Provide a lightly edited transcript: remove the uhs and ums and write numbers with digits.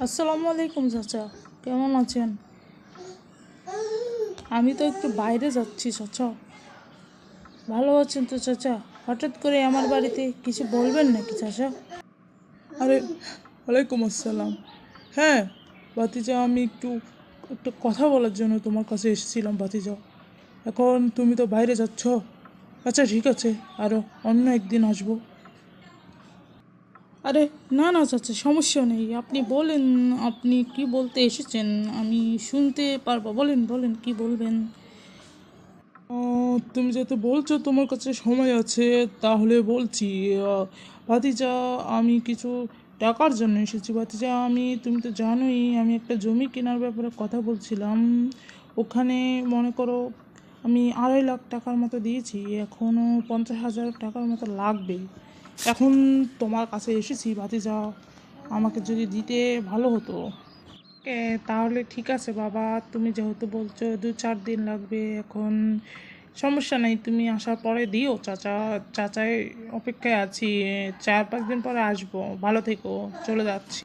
আসসালামু আলাইকুম চাচা, কেমন আছেন? আমি তো একটু বাইরে যাচ্ছি চাচা। ভালো আছেন তো চাচা? হঠাৎ করে আমার বাড়িতে কিছু বলবেন নাকি চাচা? আরে, ওয়ালাইকুম আসসালাম। হ্যাঁ ভাতিজা, আমি একটু একটা কথা বলার জন্য তোমার কাছে এসেছিলাম ভাতিজা। এখন তুমি তো বাইরে যাচ্ছ। আচ্ছা ঠিক আছে, আরও অন্য একদিন আসবো। আরে না না চাচা, সমস্যা নেই, আপনি বলেন, আপনি কি বলতে এসেছেন, আমি শুনতে পারবো। বলেন বলেন, কি বলবেন? তুমি যেহেতু বলছো তোমার কাছে সময় আছে, তাহলে বলছি। ভাতিজা, আমি কিছু টাকার জন্য এসেছি ভাতিজা। তুমি তো জানোই আমি একটা জমি কেনার ব্যাপারে কথা বলছিলাম। ওখানে মনে করো আমি 2.5 লাখ টাকার মতো দিয়েছি, এখনও 50,000 টাকার মতো লাগবে। এখন তোমার কাছে এসেছি ভাতিজা, আমাকে যদি দিতে ভালো হতো। তাহলে ঠিক আছে বাবা, তুমি যেহেতু বলছো 2-4 দিন লাগবে, এখন সমস্যা নেই, তুমি আসার পরে দিও চাচা। চাচাই অপেক্ষায় আছি, 4-5 দিন পরে আসবো। ভালো থেকো, চলে যাচ্ছি।